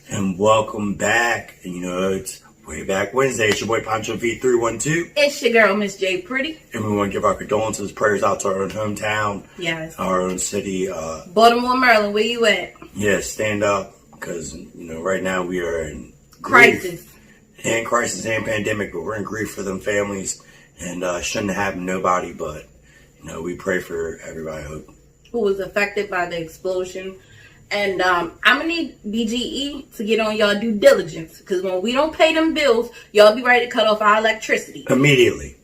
And welcome back. And you know, it's Way Back Wednesday. It's your boy Pancho V312. It's your girl, Miss J Pretty. And we want to give our condolences, prayers out to our own hometown. Yes. Our own city. Baltimore, Maryland, where you at? Yeah, stand up. Because, you know, right now we are in crisis. And crisis and pandemic, but we're in grief for them families. And shouldn't have happened to nobody, but, you know, we pray for everybody, I hope. Who was affected by the explosion. And I'm going to need BGE to get on y'all due diligence. Because when we don't pay them bills, y'all be ready to cut off our electricity. Immediately.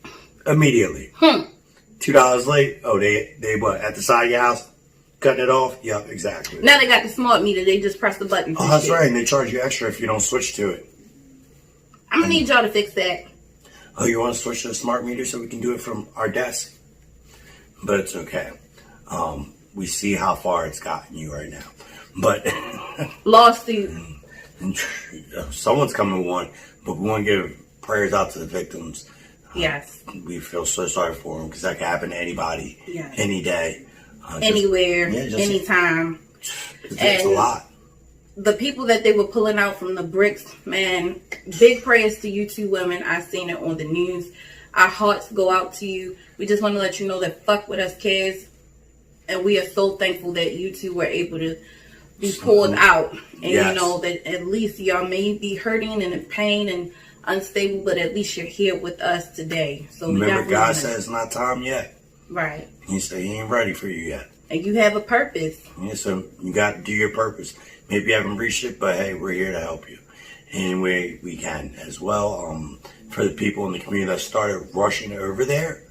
$2 late. Oh, they what? At the side of your house? Cutting it off? Yep, exactly. Now they got the smart meter. They just press the button. Oh, that's right. And they charge you extra if you don't switch to it. I'm going to need y'all to fix that. Oh, you want to switch to a smart meter so we can do it from our desk? But it's okay. We see how far it's gotten you right now. But lawsuit. Someone's coming one, but we want to give prayers out to the victims. Yes. We feel so sorry for them because that can happen to anybody, any day, anywhere, anytime. It's a lot. The people that they were pulling out from the bricks, man, big prayers to you two women. I seen it on the news. Our hearts go out to you. We just want to let you know that Fuck With Us cares. And we are so thankful that you two were able to be pulled out. And you know that at least y'all may be hurting and in pain and unstable, but at least you're here with us today. So remember, God said it's not time yet. Right. He said he ain't ready for you yet. And you have a purpose. Yeah, so you got to do your purpose. Maybe you haven't reached it, but hey, we're here to help you any way we can as well. For the people in the community that started rushing over there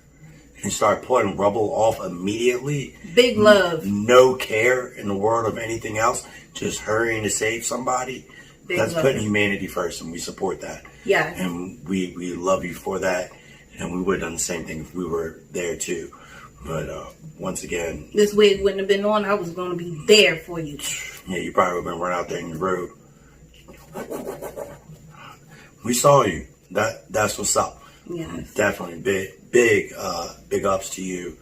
and start pulling rubble off immediately. Big love. No care in the world of anything else. Just hurrying to save somebody. That's putting humanity first, and we support that. Yeah. And we love you for that. And we would have done the same thing if we were there too. But once again, this wig wouldn't have been on. I was going to be there for you. Yeah, you probably would have been run out there in the road. We saw you. That's what's up. Yes. Definitely big ups to you,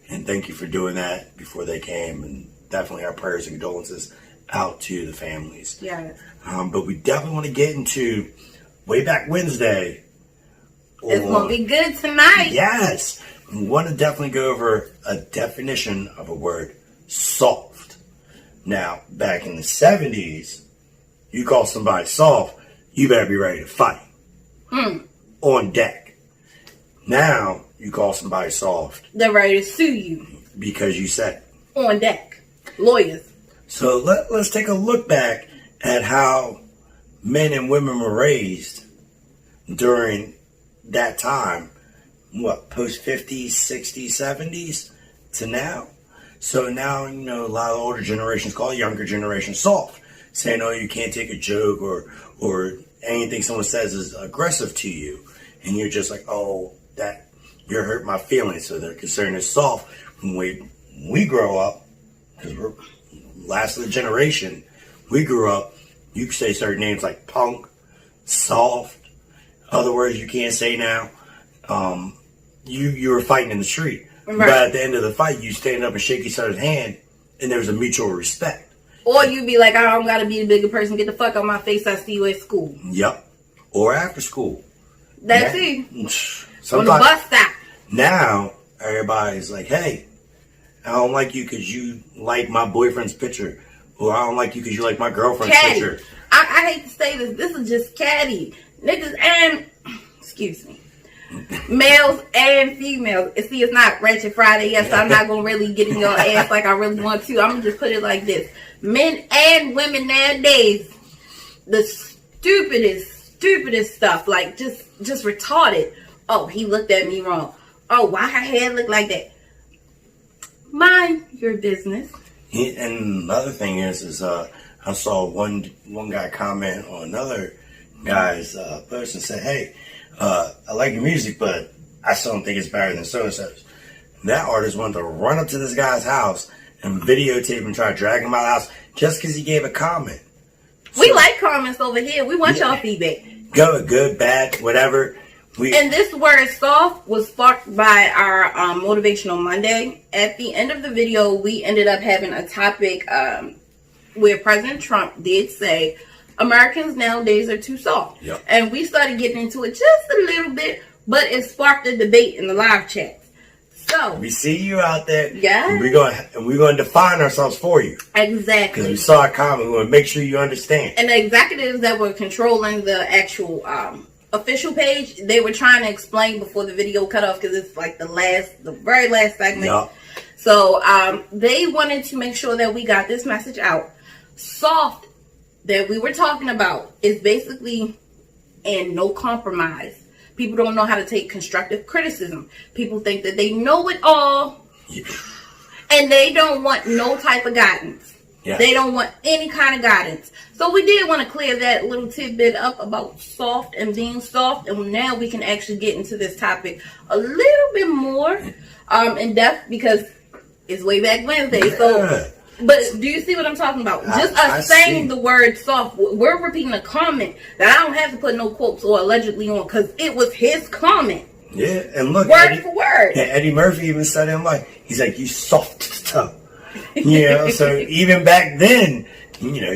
and thank you for doing that before they came. And definitely our prayers and condolences out to the families. Yeah. But we definitely want to get into Way Back Wednesday. It's gonna be good tonight. Yes. We want to definitely go over a definition of a word: soft. Now, back in the 70s, you call somebody soft, you better be ready to fight. On deck. Now, you call somebody soft. They're ready to sue you. Because you said it. On deck. Lawyers. So let's take a look back at how men and women were raised during that time. What, post 50s, 60s, 70s to now? So now, you know, a lot of older generations call younger generation soft. Saying, oh, you can't take a joke or anything someone says is aggressive to you. And you're just like, oh, that you're hurting my feelings. So they're considered as soft. When we grow up, because we're last of the generation, we grew up, you could say certain names like punk, soft, other words you can't say now. You were fighting in the street. Right. But at the end of the fight, you stand up and shake each other's hand, and there was a mutual respect. Or you be like, I don't got to be the bigger person. Get the fuck out my face. I see you at school. Yep. Or after school. That's it. On the bus stop. Now, everybody's like, hey, I don't like you because you like my boyfriend's picture. Or I don't like you because you like my girlfriend's picture. I hate to say this. This is just catty. Niggas and, excuse me, males and females. See, it's not Ratchet Friday yet, so I'm not going to really get in your ass like I really want to. I'm going to just put it like this. Men and women nowadays, the stupidest stuff, like just retarded. Oh, he looked at me wrong. Oh, why her hair look like that? Mind your business. And the other thing is I saw one guy comment on another guy's post and said, "Hey, I like your music, but I still don't think it's better than so-and-so's." That artist wanted to run up to this guy's house and videotape and try to drag him out of the house just because he gave a comment. We like comments over here. We want y'all feedback. Go good, bad, whatever. And this word soft was sparked by our Motivational Monday. At the end of the video, we ended up having a topic where President Trump did say Americans nowadays are too soft. Yep. And we started getting into it just a little bit, but it sparked a debate in the live chat. So we see you out there. Yeah. And we're going to define ourselves for you. Exactly. Because we saw a comment. We want to make sure you understand. And the executives that were controlling the actual official page, they were trying to explain before the video cut off, because it's like the very last segment. Yep. So they wanted to make sure that we got this message out. Soft that we were talking about is basically in no compromise. People don't know how to take constructive criticism. People think that they know it all. Yeah. And they don't want no type of guidance. Yeah. They don't want any kind of guidance. So we did want to clear that little tidbit up about soft and being soft. And now we can actually get into this topic a little bit more in depth, because it's way back Wednesday. Yeah. So, but do you see what I'm talking about? Just us saying the word soft, we're repeating a comment that I don't have to put no quotes or allegedly on, because it was his comment. Yeah, and look, word for word. Yeah, Eddie Murphy even said it like, he's like, "You soft stuff." You know, so even back then, you know,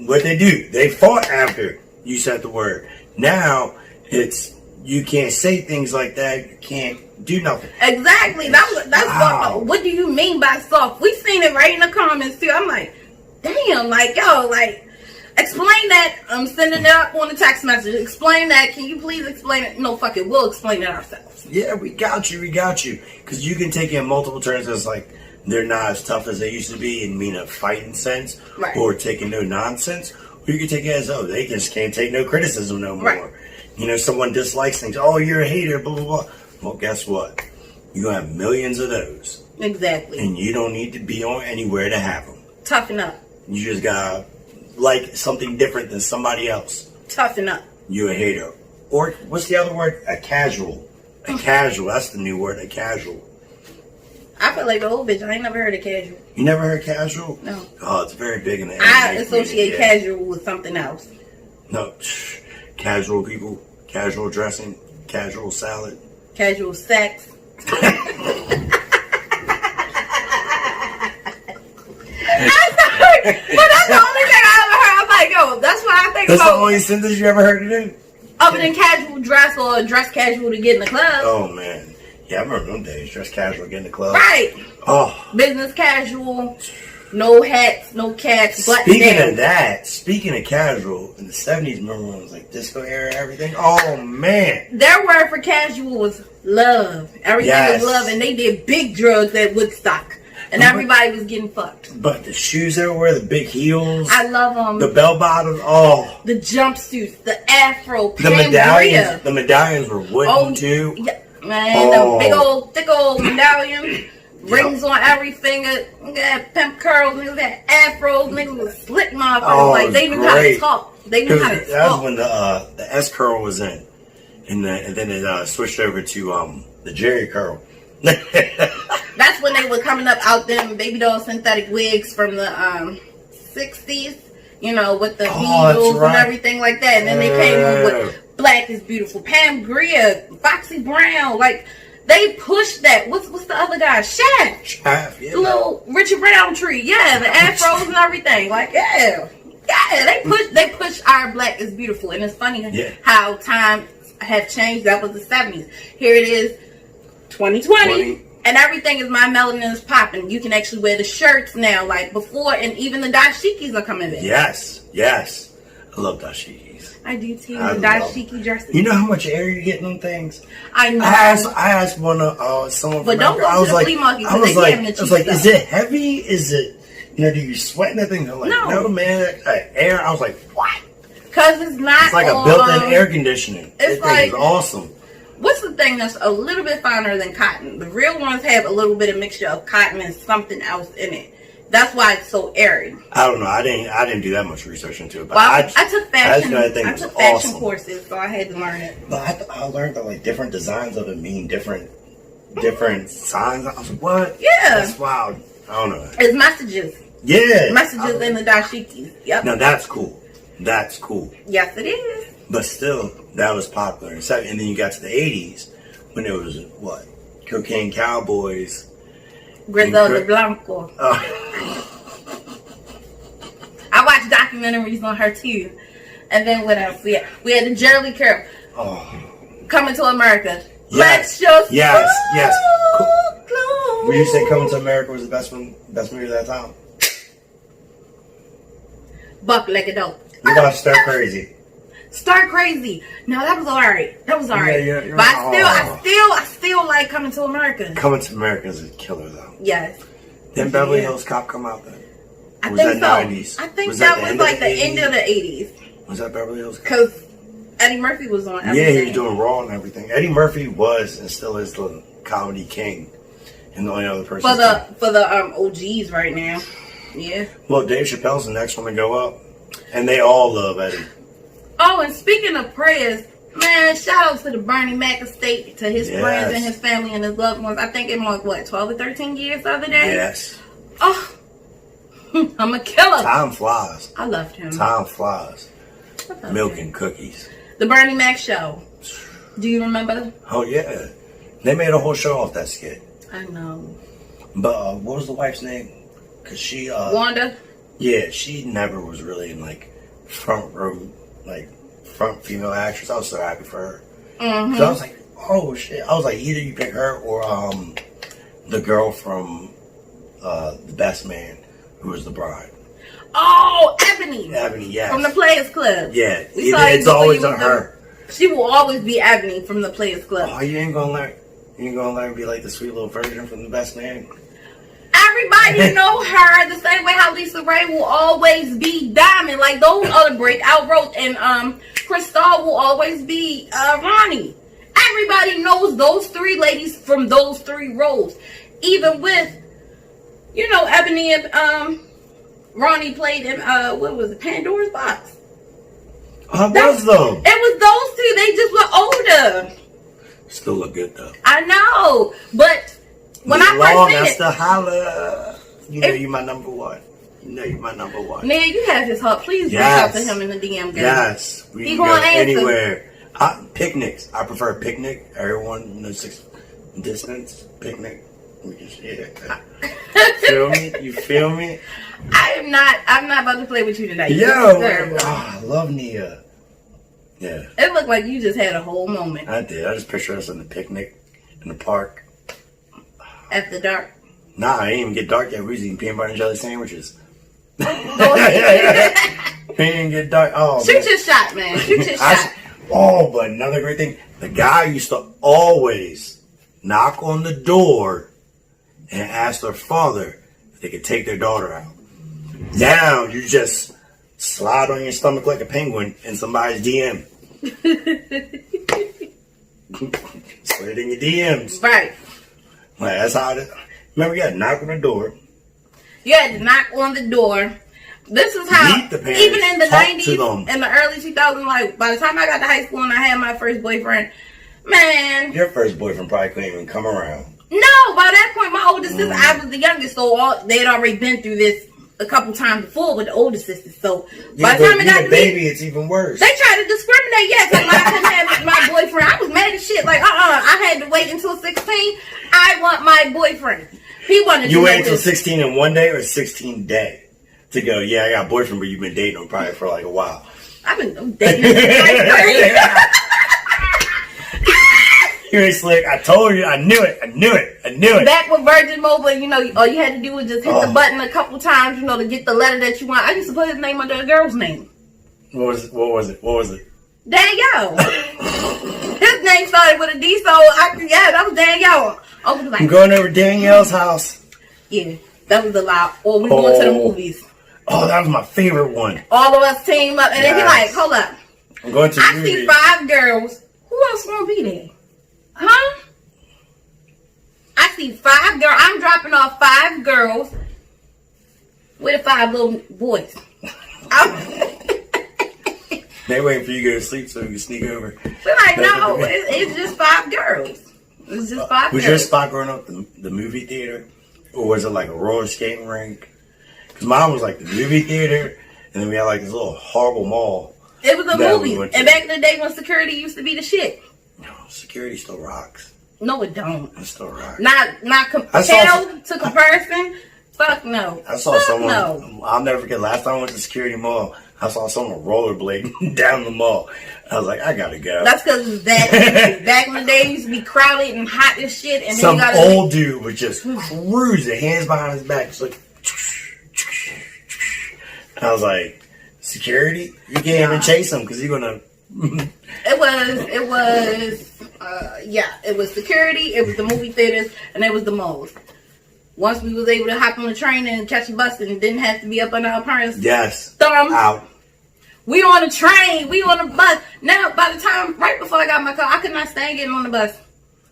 what they do, they fought after you said the word. Now it's, you can't say things like that. You can't do nothing. Exactly. That's wow. What do you mean by soft? We've seen it right in the comments too. I'm like, damn, like, yo, like, explain that. I'm sending it up on a text message. Explain that. Can you please explain it? No, fuck it. We'll explain it ourselves. Yeah, we got you. Because you can take it in multiple terms as like, they're not as tough as they used to be and mean a fighting sense, right, or taking no nonsense. Or you can take it as, oh, they just can't take no criticism no more. Right. You know, someone dislikes things. Oh, you're a hater, blah, blah, blah. Well, guess what? You're going to have millions of those. Exactly. And you don't need to be on anywhere to have them. Toughen up. You just got to like something different than somebody else. Toughen up. You're a hater. Or what's the other word? A casual. A casual. That's the new word, a casual. I feel like the old bitch. I ain't never heard of casual. You never heard casual? No. Oh, it's very big in the I associate casual with something else. No. Casual people, casual dressing, casual salad. Casual sex. That's the only thing I ever heard. I'm like, yo, that's what I think that's about. The only sentence you ever heard it in? Other than casual dress or dress casual to get in the club. Oh, man. Yeah, I remember them days. Dress casual, get in the club. Right. Oh. Business casual. No hats, no caps. Speaking of casual, in the 70s, remember when it was like disco era and everything? Oh, man. Their word for casual was love. Everything was love, and they did big drugs at Woodstock. And everybody was getting fucked. But the shoes they wear, the big heels. I love them. The bell bottoms, oh. The jumpsuits, the afro, the medallions. The medallions were wooden, too. Yeah, man, the big old, thick old medallion. Rings on every finger. Got pimp curls. Niggas had afros. Niggas was slick motherfuckers. Oh, like, they knew how to talk. They knew how to talk. That was when the S curl was in. And then it switched over to the Jerry curl. That's when they were coming up out them baby doll synthetic wigs from the 60s, you know, with the needles and everything like that. And then they came on with Black is Beautiful, Pam Grier, Foxy Brown. Like, they pushed that. What's the other guy? Shaft. Yeah. The little Richard Brown tree. Yeah, the afros and everything. Like, yeah, they push our Black is Beautiful. And it's funny how times have changed. That was the 70s. Here it is, 2020. And everything is my melanin is popping. You can actually wear the shirts now, like before, and even the dashikis are coming back. Yes. I love dashikis. I do too. The dashiki dresses. You know how much air you get in them things? I know. I asked one someone. But don't go to the flea market because they having the cheap stuff. Is it heavy? Is it? You know, do you sweat in that thing? They're like, no, man. Air. I was like, what? Because it's not. It's like a built-in air conditioning. It's like awesome. What's the thing that's a little bit finer than cotton? The real ones have a little bit of mixture of cotton and something else in it. That's why it's so arid. I don't know. I didn't do that much research into it. But Well, I took fashion. I took fashion awesome. courses, so I had to learn it. But I learned that like different designs of it mean different signs. I was like, what? Yeah. That's wild. I don't know. It's messages. Yeah. Messages in the dashikis. Yep. Now that's cool. That's cool. Yes, it is. But still, that was popular. And then you got to the 80s when it was, what? Cocaine Cowboys. Griselda Blanco. I watched documentaries on her too. And then what else? We had the Jerry Curl. Coming to America. Yes. Let's yes. Close. Would you say Coming to America was the best movie of that time? Buck Like a Dope. You watched Stir Crazy. Stir Crazy. No, that was alright. That was alright. Yeah, but I still like Coming to America. Coming to America is a killer though. Yes. Didn't Beverly Hills Cop come out then? I was think that so. 90s? I think that was like the end of the 80s. Was that Beverly Hills Cop? Because Eddie Murphy was on everything. Yeah, he was doing Raw and everything. Eddie Murphy was and still is the comedy king. And the only other person for the OGs right now. Yeah. Well, Dave Chappelle's the next one to go up. And they all love Eddie. Oh, and speaking of prayers, man, shout out to the Bernie Mac estate, to his friends and his family and his loved ones. I think it was, 12 or 13 years the other day? Yes. Oh, I'm a killer. Time flies. I loved him. Time flies. Milk and cookies. The Bernie Mac show. Do you remember? Oh, yeah. They made a whole show off that skit. I know. But what was the wife's name? Because she... Wanda? Yeah, she never was really in, front female actress. I was so happy for her. Mm-hmm. So I was like, oh, shit. I was like, either you pick her or the girl from The Best Man, who was the bride. Oh, Ebony. Ebony, yes. From the Players Club. Yeah, it's always her. She will always be Ebony from the Players Club. Oh, you ain't gonna let her be like the sweet little virgin from The Best Man? Everybody know her the same way how Lisa Ray will always be Diamond. Like those other breakout roles, and Cristal will always be Ronnie. Everybody knows those three ladies from those three roles. Even with, Ebony and Ronnie played in what was it, Pandora's Box. How was though? It was those two. They just were older. Still look good though. I know, but. When I first seen that's it, the holla. You my number one. You my number one. Man, you have his heart. Please reach out to him in the DM game. Yes, we can go anywhere. Picnics. I prefer a picnic. Everyone knows 6 distance picnic. We just feel me? You feel me? I'm not about to play with you tonight. Yo, I love Nia. Yeah. It looked like you just had a whole moment. I did. I just picture us in the picnic in the park. After dark. Nah, I didn't even get dark yet. We was eating peanut butter and jelly sandwiches. Go ahead. We didn't get dark. Oh, Shoot your shot, man. Shoot your shot. But another great thing, the guy used to always knock on the door and ask their father if they could take their daughter out. Now you just slide on your stomach like a penguin in somebody's DM. Slid in your DMs. Right. Like, that's how it is. Remember, you had to knock on the door. You had to knock on the door. This is how, Meet the parents, even in the talk 90s, to them. in the early 2000s, like, by the time I got to high school and I had my first boyfriend, man. Your first boyfriend probably couldn't even come around. No, by that point, my older sister, I was the youngest, so they had already been through this a couple times before with the older sisters. So by the time it got to baby, it's even worse. They tried to discriminate. Yeah, because I couldn't have my boyfriend. I was mad as shit. Like, I had to wait until 16. I want my boyfriend. He wanted. You wait until 16 in one day or 16 day to go. Yeah, I got a boyfriend, but you've been dating him probably for like a while. I've been dating him. You ain't slick. I told you. I knew it. Back with Virgin Mobile, all you had to do was just hit the button a couple times, to get the letter that you want. I used to put his name under a girl's name. What was it? Danielle. His name started with a D, so that was Danielle. Uncle was like, I'm going over to Danielle's house. Yeah, that was a lot. Or we going to the movies. Oh, that was my favorite one. All of us team up, and then he like, hold up. I'm going to the movies. I see 5 girls. Who else gonna be there? Huh? I see 5 girls. I'm dropping off 5 girls. With the 5 little boys. They waiting for you to go to sleep so you can sneak over. We're like, no, it's just 5 girls. It's just 5 Was girls. your spot growing up the movie theater? Or was it like a roller skating rink? Because mine was like the movie theater, and then we had like this little horrible mall. It was a that movie. we went And to. back in the day when security used to be the shit. No, security still rocks. No, it don't. It still rocks. Not I saw pale to comparison. Fuck no. I saw Fuck someone. No. I'll never forget. Last time I went to security mall, I saw someone rollerblading down the mall. I was like, I gotta go. That's because it was that easy. Back in the day, it used to be crowded and hot as shit. And Some then you gotta old dude was just cruising, hands behind his back, just like. I was like, security? You can't even chase him because you're gonna. It was security, it was the movie theaters, and it was the malls. Once we was able to hop on the train and catch a bus and didn't have to be up under our parents' Yes. thumbs. Out. We on the train, we on the bus. Now, by the time, right before I got my car, I could not stand getting on the bus.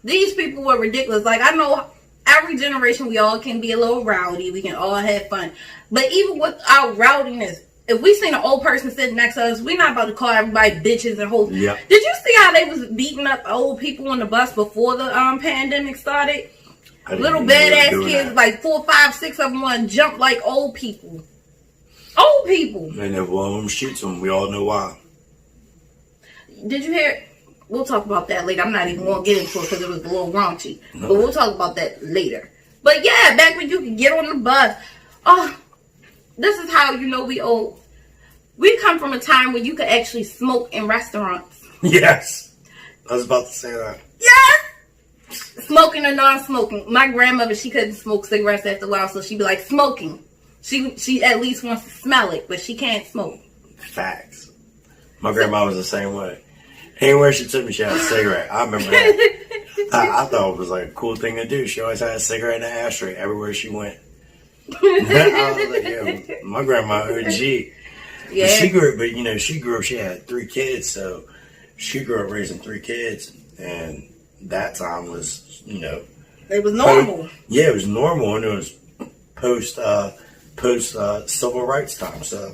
These people were ridiculous. Like, I know every generation, we all can be a little rowdy. We can all have fun. But even with our rowdiness, if we seen an old person sitting next to us, we're not about to call everybody bitches and hoes. Yep. Did you see how they was beating up old people on the bus before the pandemic started? Little badass kids, like 4, 5, 6 of them want to jump like old people. Old people. And if one of them shoots them, we all know why. Did you hear? We'll talk about that later. I'm not even going to get into it because it was a little raunchy. But we'll talk about that later. But yeah, back when you could get on the bus. Oh, this is how you know we old. We come from a time where you could actually smoke in restaurants. Yes. I was about to say that. Yes! Smoking or non-smoking. My grandmother, she couldn't smoke cigarettes after a while, so she'd be like, smoking. She at least wants to smell it, but she can't smoke. Facts. My grandma was the same way. Anywhere she took me, she had a cigarette. I remember that. I thought it was like a cool thing to do. She always had a cigarette in an ashtray everywhere she went. I was like, yeah, my grandma OG. Yeah. She grew up, she had 3 kids, so she grew up raising 3 kids, and that time was, It was normal. Yeah, it was normal, and it was post civil rights time. So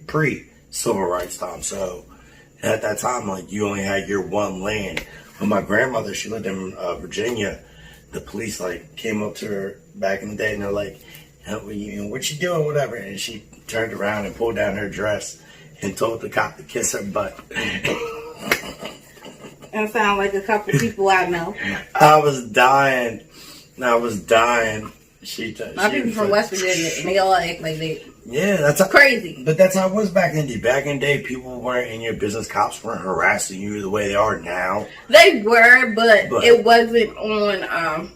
pre civil rights time. So at that time, like, you only had your one lane. When my grandmother, she lived in Virginia, the police like came up to her back in the day, and they're like, what you doing, whatever, and she turned around and pulled down her dress and told the cop to kiss her butt. That sound like a couple people I know. I was dying. My people from West Virginia, and they all act like they. Yeah, that's crazy. But that's how it was back in the day. Back in the day, people weren't in your business. Cops weren't harassing you the way they are now. They were, but it wasn't on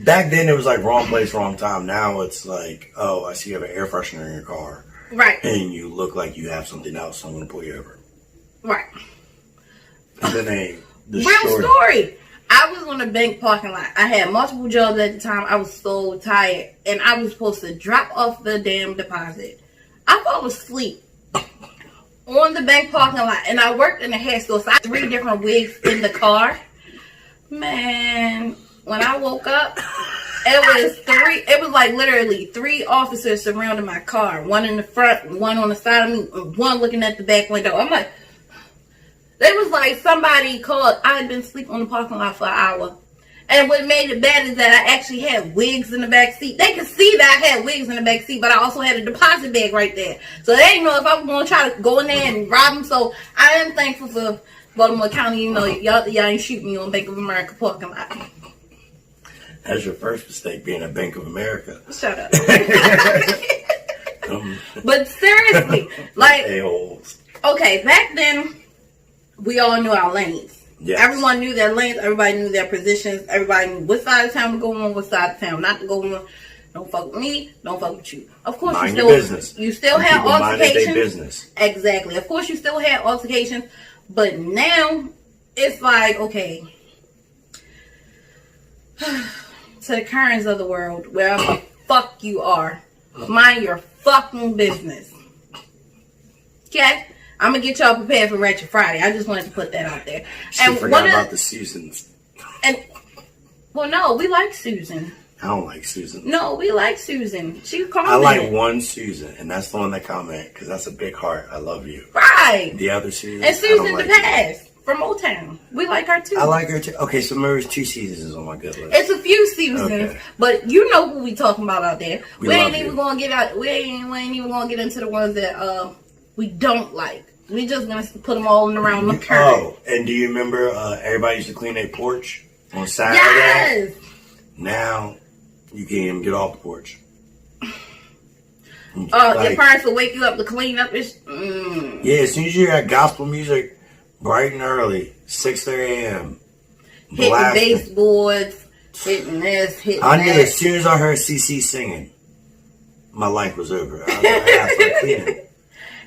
Back then it was like wrong place, wrong time. Now it's like, oh, I see you have an air freshener in your car. Right. And you look like you have something else, so I'm going to pull you over. Right. And then real story. I was on a bank parking lot. I had multiple jobs at the time. I was so tired. And I was supposed to drop off the damn deposit. I fell asleep on the bank parking lot. And I worked in a hair store, so I had 3 different wigs in the car. Man, when I woke up, it was like literally 3 officers surrounding my car. 1 in the front, 1 on the side of me, and 1 looking at the back window. I'm like, they was like somebody called. I had been asleep on the parking lot for an hour. And what made it bad is that I actually had wigs in the back seat. They could see that I had wigs in the back seat, but I also had a deposit bag right there. So they didn't know if I was going to try to go in there and rob them. So I am thankful for Baltimore County. Y'all ain't shooting me on Bank of America parking lot. That's your first mistake, being at Bank of America. Shut up. But seriously, like, a-holes. Okay, back then, we all knew our lanes. Yes. Everyone knew their lanes. Everybody knew their positions. Everybody knew what side of town to go on, what side of town not to go on. Don't fuck with me. Don't fuck with you. Of course, mind your business. You still had altercations. Business. Exactly. Of course, you still had altercations. But now, it's like, okay, to the currents of the world, wherever the fuck you are, mind your fucking business. Okay? I'm gonna get y'all prepared for Ratchet Friday. I just wanted to put that out there. She forgot about the seasons. And Well, no, we like Susan. I don't like Susan. No, we like Susan. She commented. I like one Susan, and that's the one that commented, because that's a big heart. I love you. Right. The other Susan. And Susan the past from Old Town. We like her too. I like her too. Okay, so there's 2 seasons on my good list. It's a few seasons, Okay. but you know who we talking about out there. We ain't love even you. gonna get out. We ain't even gonna get into the ones that we don't like. We just gonna put them all in the round of current. Oh, and do you remember everybody used to clean their porch on Saturday? Yes. Now you can't even get off the porch. Your parents will wake you up to clean up. Yeah, as soon as you hear gospel music, bright and early, 6:30 a.m. Hitting baseboards, hitting this, hitting I knew that. as soon as I heard CC singing, my life was over. I had to start cleaning.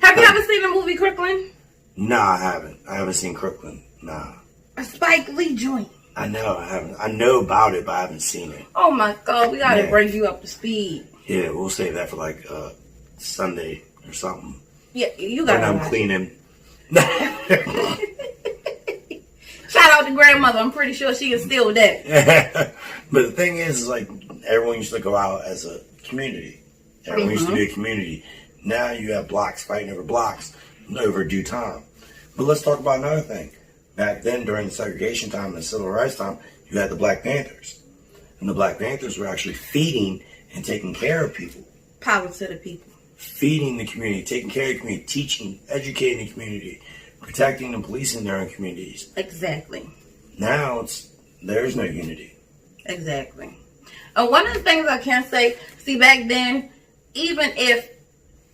Have you ever seen the movie Crooklyn? No, I haven't. I haven't seen Crooklyn. Nah. A Spike Lee joint. I know, I haven't. I know about it, but I haven't seen it. Oh my God, we gotta Yeah. bring you up to speed. Yeah, we'll save that for like Sunday or something. Yeah, you When gotta I'm watch it. cleaning. Shout out to grandmother. I'm pretty sure she is still that. But the thing is, like, everyone used to go out as a community. Everyone used to be a community. Now you have blocks fighting over blocks over due time. But let's talk about another thing. Back then, during the segregation time and the civil rights time, you had the Black Panthers. And the Black Panthers were actually feeding and taking care of people. Power to the people. Feeding the community, taking care of the community, teaching, educating the community, protecting and policing their own communities. Exactly. Now there's no unity. Exactly. One of the things I can say, see, back then, even if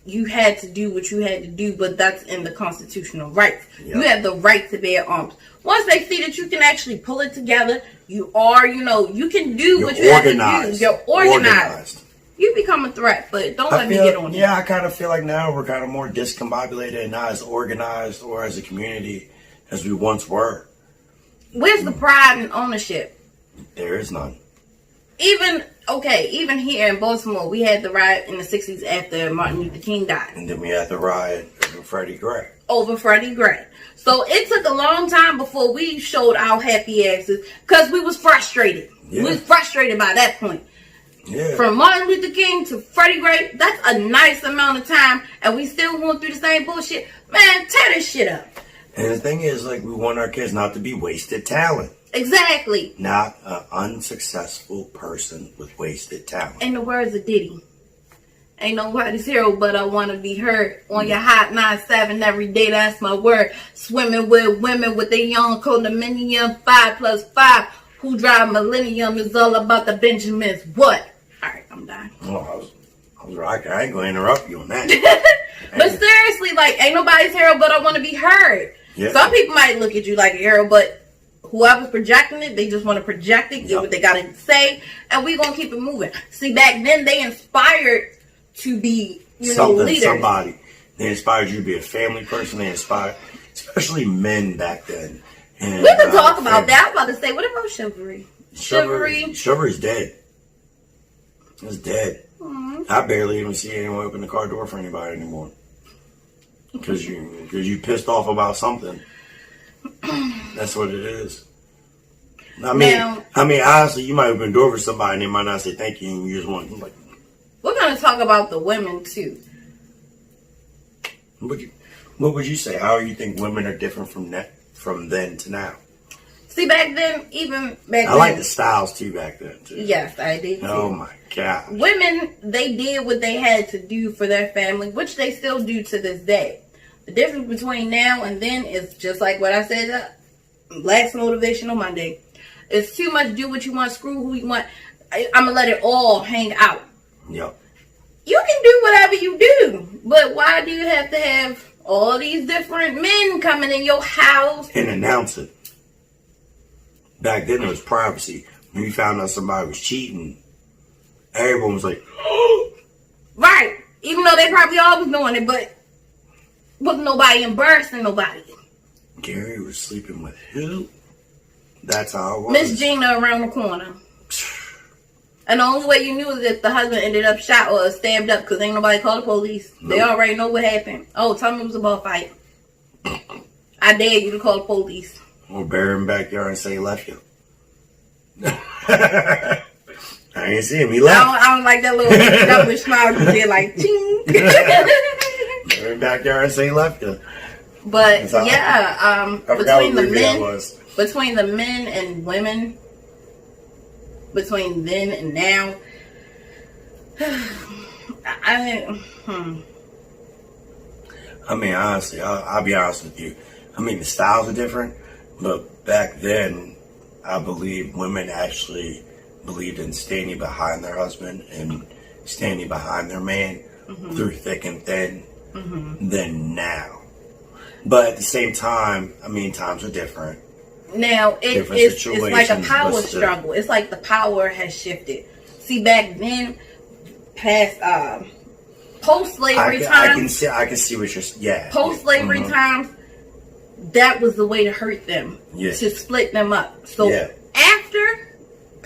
you had to do what you had to do, but that's in the constitutional rights. Yep. You have the right to bear arms. Once they see that you can actually pull it together, you are, you can do what you have to do. You're organized. You become a threat, but don't let me get on it. Yeah, I kind of feel like now we're kind of more discombobulated and not as organized or as a community as we once were. Where's the pride and ownership? There is none. Even here in Baltimore, we had the riot in the 60s after Martin Luther King died. And then we had the riot over Freddie Gray. So it took a long time before we showed our happy asses because we was frustrated. Yeah. We was frustrated by that point. Yeah. From Martin Luther King to Freddie Gray, that's a nice amount of time, and we still going through the same bullshit. Man, tear this shit up. And the thing is, like, we want our kids not to be wasted talent. Exactly. Not an unsuccessful person with wasted talent. In the words of Diddy, ain't nobody's hero but I want to be heard. On your hot 9-7 every day, that's my word. Swimming with women with their young condominium 5+5. Who drive millennium is all about the Benjamins. What? All right, I'm done. Oh, I was right. I ain't going to interrupt you on that. But seriously, like, ain't nobody's hero but I want to be heard. Yeah. Some people might look at you like a hero, but whoever's projecting it, they just want to project it, get what they got to say, and we going to keep it moving. See, back then, they inspired to be, leaders. Somebody. They inspired you to be a family person. They inspired, especially men back then. And, We can talk about that. I was about to say, what about chivalry? Chivalry's dead. It's dead. Mm-hmm. I barely even see anyone open the car door for anybody anymore. Because you pissed off about something. That's what it is. I mean, honestly, you might open the door for somebody and they might not say thank you, and you just want, like. We're going to talk about the women too. What would you say? How do you think women are different from then to now? See, back then, I like the styles too back then too. Yes, I did too. Oh my God. Women, they did what they had to do for their family, which they still do to this day. The difference between now and then is just like what I said last Motivational Monday. It's too much do what you want, screw who you want. I'm going to let it all hang out. Yep. You can do whatever you do, but why do you have to have all these different men coming in your house? And announce it. Back then, it was privacy. When you found out somebody was cheating, everyone was like, oh! Right. Even though they probably all was doing it, but wasn't nobody embarrassing nobody. Gary was sleeping with who? That's how it was. Miss Gina around the corner. And the only way you knew is if the husband ended up shot or stabbed up because ain't nobody called the police. Nope. They already know what happened. Oh, tell me it was a ball fight. I dare you to call the police. Or bury him backyard and say he left you. I ain't see him. He left. I don't like that little double smile you did, like, ching. We're in backyard and say he left you. But yeah, between the men and women, between then and now, I mean, honestly, I'll be honest with you. I mean, the styles are different, but back then, I believe women actually believed in standing behind their husband and standing behind their man through thick and thin than now. But at the same time, I mean, times are different. Now, it's like a power struggle. It's like the power has shifted. See, back then, past post-slavery times. I can see what you're. Yeah. Post-slavery times, that was the way to hurt them. Yeah. To split them up. So after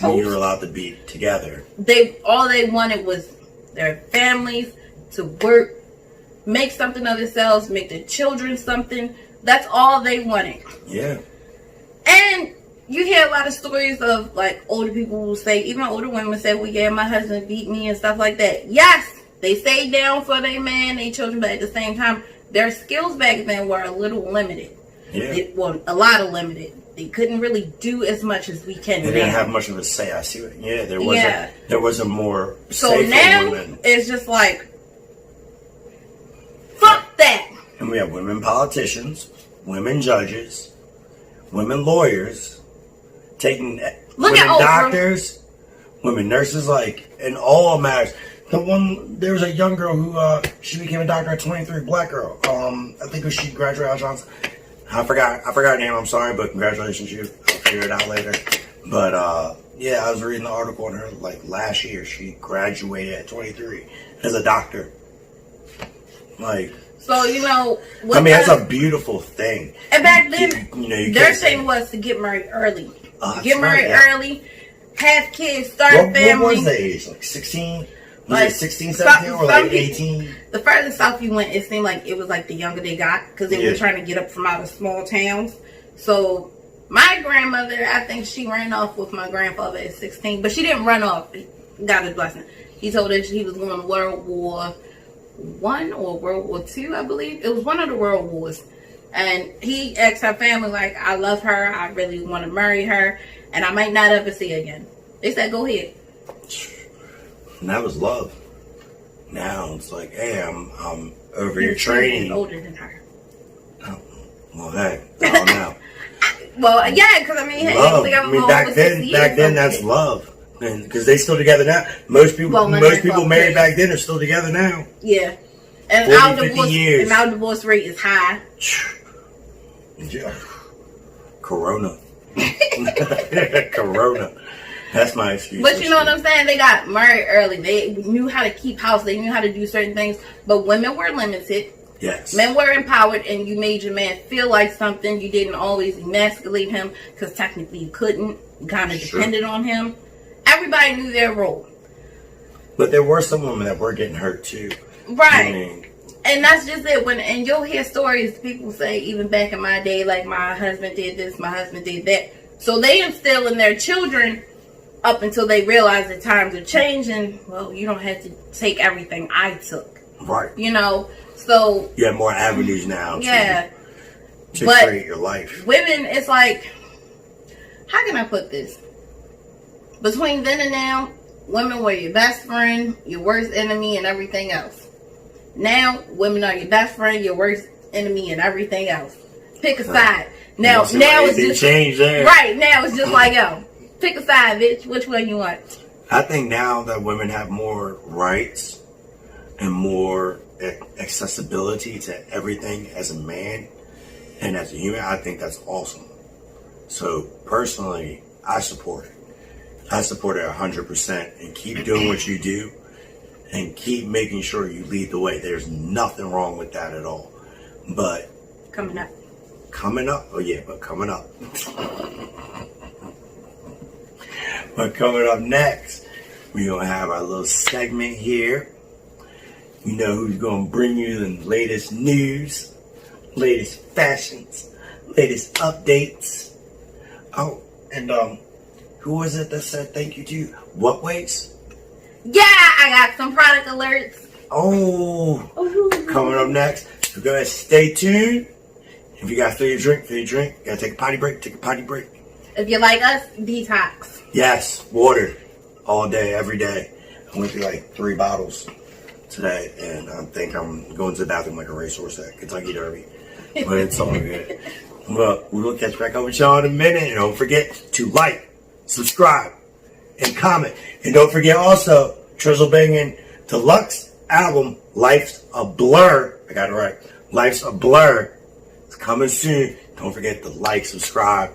when you were allowed to be together, all they wanted was their families to work, make something of themselves, make their children something. That's all they wanted. Yeah. And you hear a lot of stories of like older people will say, even older women say, well, yeah, my husband beat me and stuff like that. Yes, they stayed down for their man, their children, but at the same time, their skills back then were a little limited. Yeah. A lot of limited. They couldn't really do as much as we can now. They didn't have much of a say. I see what. Yeah, there was a more. So now women. It's just like, fuck that. And we have women politicians, women judges, women lawyers, women doctors, women nurses, like in all matters. There was a young girl who she became a doctor at 23, black girl. I think she graduated out of Johnson. I forgot her name. I'm sorry, but congratulations, you. I'll figure it out later. But yeah, I was reading the article on her like last year. She graduated at 23 as a doctor. Like. So, that's a beautiful thing. And back then, their thing was to get married early. Get married early, have kids, start a family. What was the age? Like 16? Was it 16, 17, or like 18? The further south you went, it seemed like it was like the younger they got, because they were trying to get up from out of small towns. So, my grandmother, I think she ran off with my grandfather at 16, but she didn't run off. God is blessing. He told her he was going to World War I or World War II, I believe. It was one of the world wars. And he asked her family, like, I love her, I really want to marry her, and I might not ever see her again. They said, go ahead. And that was love. Now it's like, hey, I'm over your training. Older than her. Oh, well, hey, I don't know. Well, yeah, because love. Back then, that's love. Because they still together now. Most people married back then are still together now. Yeah, and 40, our divorce rate is high. Yeah. Corona. Corona. That's my excuse. But you know what I'm saying? They got married early. They knew how to keep house. They knew how to do certain things. But women were limited. Yes. Men were empowered, and you made your man feel like something. You didn't always emasculate him, because technically you couldn't. You kind of depended on him. Everybody knew their role. But there were some women that were getting hurt too. Right. And that's just it. And you'll hear stories, people say, even back in my day, like, my husband did this, my husband did that. So they instill in their children up until they realize that times are changing. Well, you don't have to take everything I took. Right. So you have more avenues now to create your life. Women, it's like, how can I put this? Between then and now, women were your best friend, your worst enemy, and everything else. Now, women are your best friend, your worst enemy, and everything else. Pick a side. Now it's just changed there. Right now, it's just like, yo, pick a side, bitch. Which one you want? I think now that women have more rights and more accessibility to everything as a man and as a human, I think that's awesome. So personally, I support it. I support it 100%, and keep doing what you do and keep making sure you lead the way. There's nothing wrong with that at all. But coming up. Oh yeah, but coming up. But coming up next, we're going to have our little segment here. We know who's going to bring you the latest news, latest fashions, latest updates. Oh, and Who was it that said thank you to you? What weights? Yeah, I got some product alerts. Oh, coming up next. So go ahead, stay tuned. If you gotta fill your drink, fill your drink. You gotta take a potty break, take a potty break. If you like us, detox. Yes, water. All day, every day. I went through like 3 bottles today, and I think I'm going to the bathroom like a racehorse at Kentucky Derby. But it's all good. Well, we'll catch back up with y'all in a minute. And don't forget to like, subscribe, and comment. And don't forget also, Trizzle Bangin' Deluxe album, Life's a Blur. I got it right. Life's a Blur. It's coming soon. Don't forget to like, subscribe,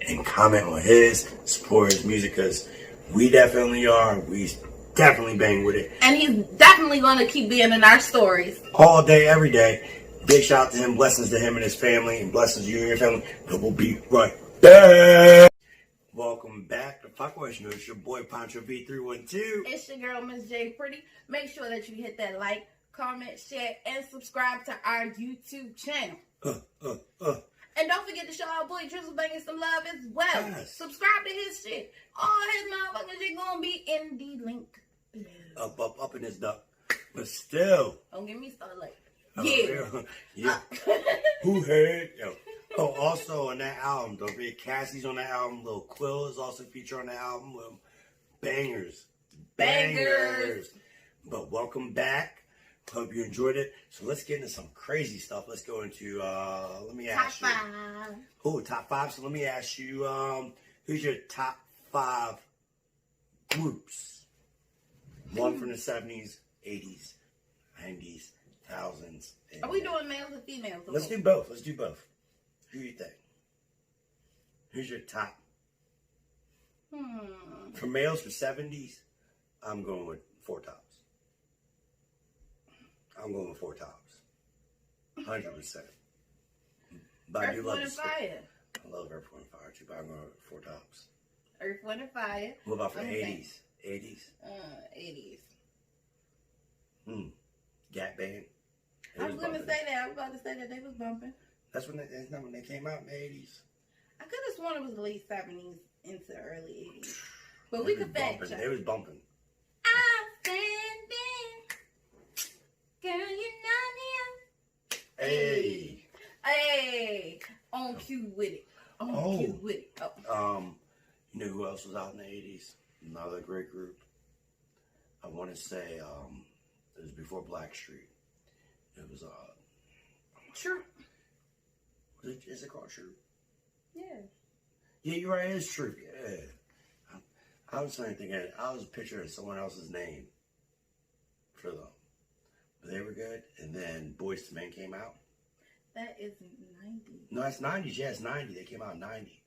and comment on his, support his music, because we definitely are. We definitely bang with it. And he's definitely going to keep being in our stories. All day, every day. Big shout out to him. Blessings to him and his family. And blessings to you and your family. And we'll be right back. Welcome back to Fuck With. You know, it's your boy Pancho V312. It's your girl, Miss J Pretty. Make sure that you hit that like, comment, share, and subscribe to our YouTube channel. And don't forget to show our boy Trizzle Bangin' some love as well. Yes. Subscribe to his shit. All his motherfucking shit gonna be in the link below. Up in his duck. But still. Don't get me started like. Yeah. Who heard? Yo. Oh, also on that album, don't forget Cassie's on that album. Lil Quill is also featured on that album. Bangers. But welcome back. Hope you enjoyed it. So let's get into some crazy stuff. Let's go into, let me ask you. Top 5. Oh, top 5. So let me ask you, who's your top 5 groups? One from the 70s, 80s, 90s, 2000s. Are we doing males or females? Let's do both. Who do you think? Who's your top? For males for 70s, I'm going with Four Tops. I'm going with Four Tops. 100%. But I do love Earth, Wind, and Fire. I love Earth, Wind, and Fire too, but I'm going with Four Tops. Earth, Wind, and Fire. What about for 80s? 80s? 80s. Gap Band. I was going to say that. I was about to say that they was bumping. That's when they came out in the 80s. I could have sworn it was the late 70s into early 80s. But we could fact check. It was bumping. I'm standing. Girl, you're not here. Hey. On cue with it. Cue with it. You know who else was out in the 80s? Another great group. I want to say it was before Blackstreet. It was True. Is it called True? Yeah. Yeah, you're right. It is True. Yeah. I was thinking. I was picturing someone else's name for them, but they were good. And then Boyz II Men came out. That is 90. No, it's 90s. Yeah, it's 90. They came out in 90,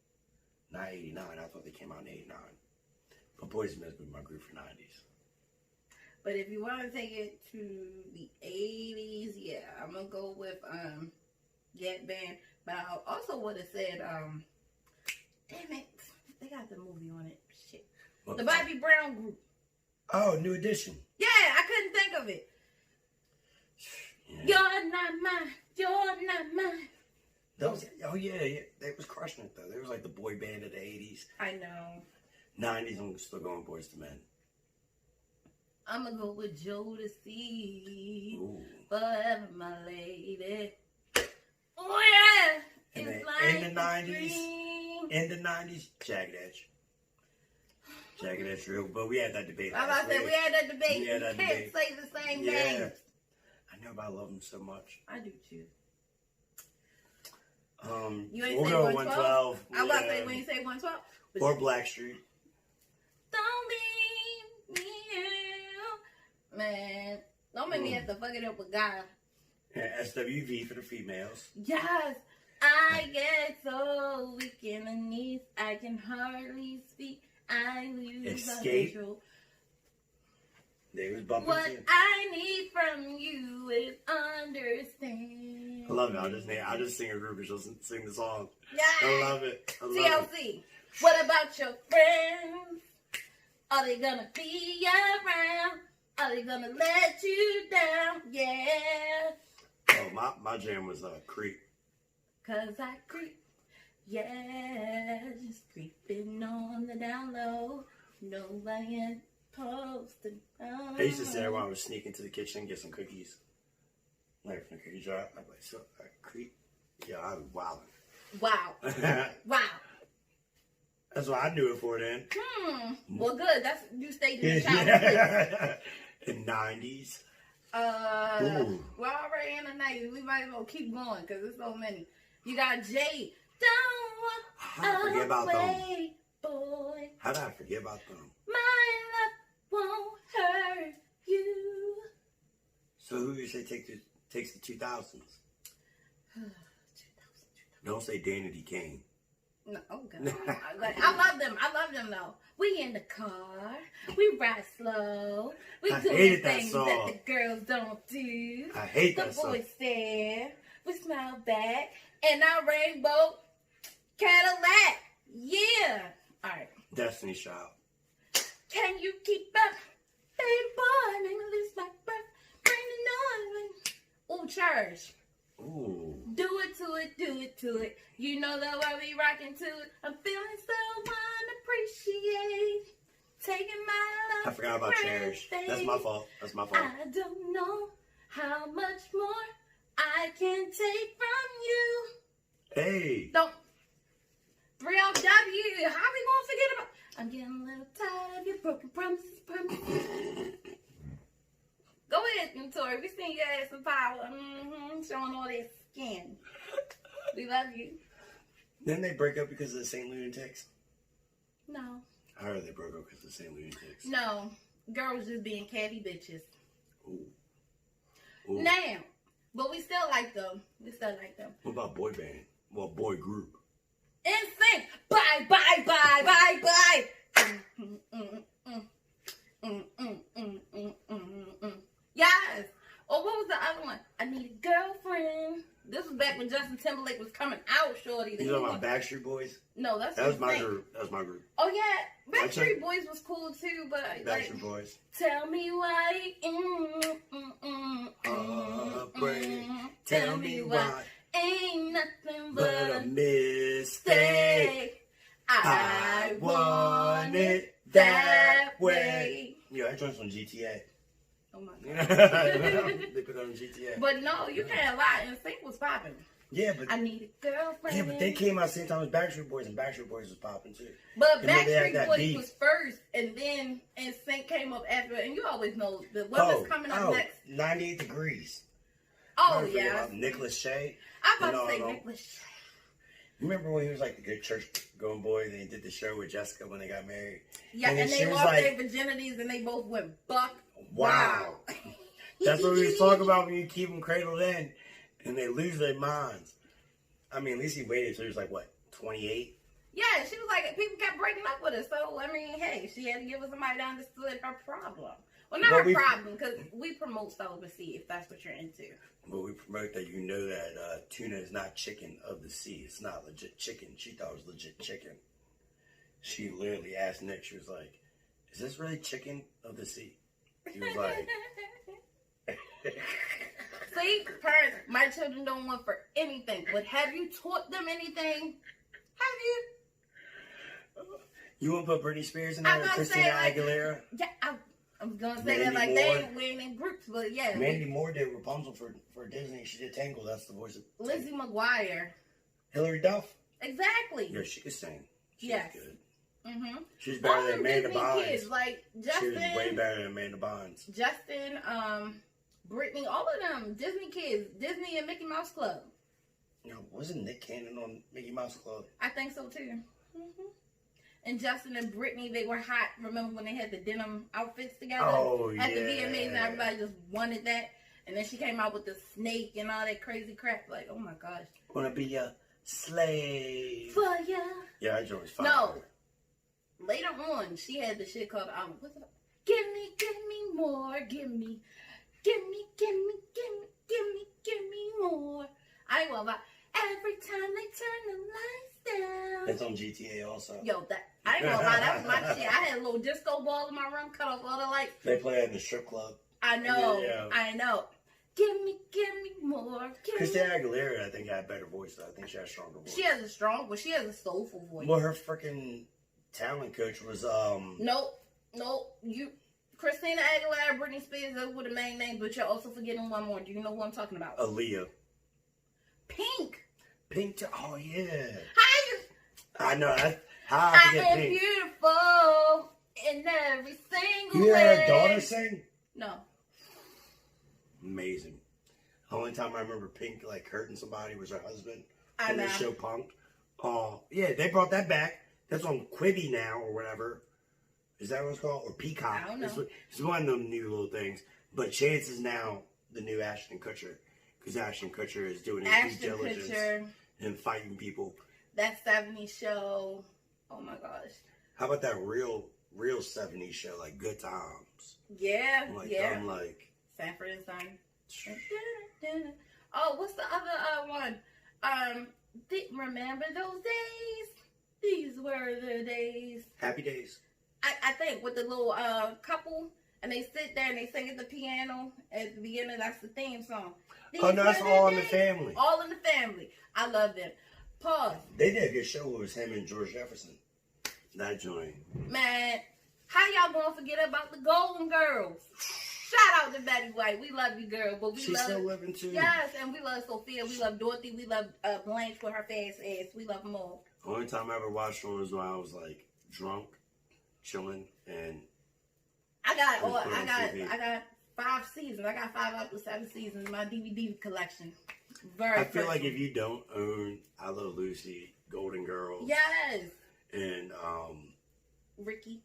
not 89. I thought they came out in 89. But Boyz II Men's been my group for 90s. But if you want to take it to the 80s, yeah, I'm gonna go with Gap Band. But I also would have said damn it, they got the movie on it. Shit. The Bobby Brown group. Oh, New Edition. Yeah, I couldn't think of it. Yeah. You're not mine. You're not mine. That was, yeah. They was crushing it though. They was like the boy band of the 80s. I know. 90s, I'm still going Boyz II Men. I'm gonna go with Jodeci. Ooh. Forever, my lady. Oh yeah. And it's then like in the 90s, Jagged Edge. Jagged Edge, real. But we had that debate. I was about to say, we had that debate. We had that you can't debate. say the same Yeah. thing. I know, but I love them so much. I do too. You we'll ain't say go 112. 112. I was about to say, we ain't say 112. Or Blackstreet. Don't leave me out. Man, don't make me have to fuck it up with God. Yeah, SWV for the females. Yes. I get so weak in the knees, I can hardly speak. I lose Escape. control. They was bumping What too. I need from you is understand. I love it. I'll just sing a group and she'll sing the song. Yeah. I love it. TLC. What about your friends? Are they gonna be around? Are they gonna let you down? Yeah. Oh, my jam was Creep. 'Cause I creep Yeah, just creeping on the down low. Nobody ain't posted. I used to say everyone I was sneaking to the kitchen and get some cookies. Like from the cookie jar. I'm like, so I creep. Yeah, I was wilding. Wow. Wow. That's what I knew it for then. Well, good. That's you stayed in the shower. In 90s. We're already in the 90s. We might as well keep going because there's so many. You got Jay. Don't walk Forget about away, boy. How did I forget about them? My love won't hurt you. So who you say takes the 2000s? 2000. Don't say Danity Kane. No, oh God. I love them. I love them though. We in the car. We ride slow. We doing things that the girls don't do. I hate that song. The boys stare. We smile back. And our rainbow Cadillac. Yeah. All right. Destiny Child. Can you keep up? Baby boy, make me lose my breath. Bring the noise. Ooh, church. Ooh. Do it to it, do it to it. You know the way we rockin' to it. I'm feeling so unappreciated. Taking my love. I forgot about Cherish. That's my fault. That's my fault. I don't know how much more I can take from you. Hey. Don't. 3LW. How we gonna forget about? I'm getting a little tired of your broken promises. Go ahead, Tori. We seen your ass some power. Showing all that skin. We love you. Didn't they break up because of the St. Lunatics? No. I heard they broke up because of the St. Lunatics. No. Girls just being catty bitches. Ooh. Ooh. Now. But we still like them. We still like them. What about boy band? Well, boy group. Insane. Bye, bye, bye, bye, bye. Yes. Or what was the other one? I need a girlfriend. This was back when Justin Timberlake was coming out, shorty. You talking about Backstreet Boys? No, that was my group. That was my group. Oh yeah, Backstreet Boys was cool too, but Backstreet Boys. Tell me why. Tell me why. Ain't nothing but a mistake. I want it that way. Yeah, I joined on GTA. Oh my God. They put on GTA. But no, you can't lie. NSYNC was popping. Yeah, but I need a girlfriend. Yeah, but they came out the same time as Backstreet Boys, and Backstreet Boys was popping too. But Backstreet Boys was first, and then NSYNC came up after. And you always know the what's coming up next. 98 Degrees. Oh yeah, Nicholas Shea. I was about to say Nicholas Shea. You remember when he was like the good church going boy? They did the show with Jessica when they got married. Yeah, and they lost their virginities, and they both went buck. Wow. That's what we was talking about when you keep them cradled in, and they lose their minds. I mean, at least he waited until he was like, what, 28? Yeah, she was like, people kept breaking up with her. So, I mean, hey, she had to give us somebody that understood her problem. Well, not her problem, because we promote celibacy, if that's what you're into. But we promote that you know that tuna is not chicken of the sea. It's not legit chicken. She thought it was legit chicken. She literally asked Nick, she was like, is this really chicken of the sea? He was like... See, parents, my children don't want for anything. But have you taught them anything? Have you? You want to put Britney Spears in there or Christina Aguilera? Yeah, I was going to say that like they ain't winning in groups, but yeah. Mandy Moore did Rapunzel for Disney. She did Tangle. That's the voice of Lizzie McGuire. Hilary Duff. Exactly. Yeah, she could sing. She's good. Mm-hmm. She's better than Amanda Disney Bynes. Kids, like Justin, she was way better than Amanda Bynes. Justin, Brittany, all of them Disney kids, Disney and Mickey Mouse Club. No, wasn't Nick Cannon on Mickey Mouse Club? I think so too. Mm-hmm. And Justin and Brittany, they were hot. Remember when they had the denim outfits together? Oh, at the VMAs, and everybody just wanted that. And then she came out with the snake and all that crazy crap. Like, oh my gosh. Wanna be a slave? For ya. Yeah, I joined fire. No. Later on, she had the shit called what's it? Give me more, give me more. I ain't gonna lie. Every time they turn the lights down. That's on GTA also. Yo, I ain't gonna lie, that was my shit. I had a little disco ball in my room, cut off all the lights. They play at the strip club. I know, yeah. I know. Give me more. Christina Aguilera, I think, had a better voice, though. I think she had a stronger voice. She has a soulful voice. Well, her freaking talent coach was, Nope. Christina Aguilera, Britney Spears, those were the main names, but you're also forgetting one more. Do you know who I'm talking about? Aaliyah. Pink. Oh, yeah. How I know. I am forget Pink. beautiful in every single You way. hear her daughter sing? No. Amazing. The only time I remember Pink like hurting somebody was her husband I on know. the show Punk'd. Oh, yeah, they brought that back. That's on Quibi now or whatever. Is that what it's called? Or Peacock? I don't know. It's one of them new little things. But Chance is now the new Ashton Kutcher. Because Ashton Kutcher is doing his due diligence and fighting people. That 70s show. Oh my gosh. How about that real 70s show, like Good Times? Yeah, I'm like... Sanford and Son. Oh, what's the other one? Remember those days? These were the days. Happy Days. I think with the little couple, and they sit there and they sing at the piano at the beginning. That's the theme song. Oh, no, that's All in the Family. All in the Family. I love them. Pause. They did a good show. It was him and George Jefferson. That joint. Man, how y'all gonna forget about the Golden Girls? Shout out to Betty White. We love you, girl. But She's still living too. Yes, and we love Sophia. We love Dorothy. We love Blanche with her fast ass. We love them all. The only time I ever watched one was when I was like drunk, chilling, and I got 5 seasons. I got 5 up to 7 seasons in my DVD collection. I feel like if you don't own I Love Lucy, Golden Girls, yes, and Ricky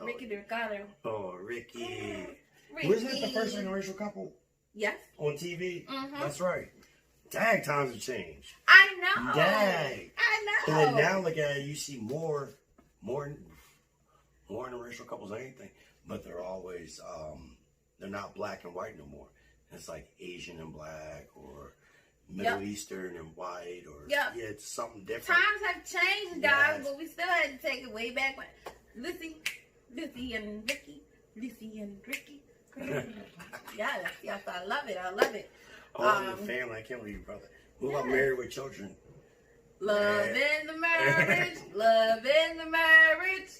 DeRicato. Oh, Ricky. Ricky. Wasn't it the first interracial couple? Yes. On TV? Mm-hmm. That's right. Dang, times have changed. I know. Dang. I know. And then now look at it, you see more interracial couples than anything. But they're always, they're not black and white no more. It's like Asian and black or Middle Eastern and white or yeah, it's something different. Times have changed, guys, but we still had to take it way back when Lucy and Ricky. Yes, I love it. All in the Family. I can't believe you brought that. What about Married with Children? Love in the marriage, love in the marriage,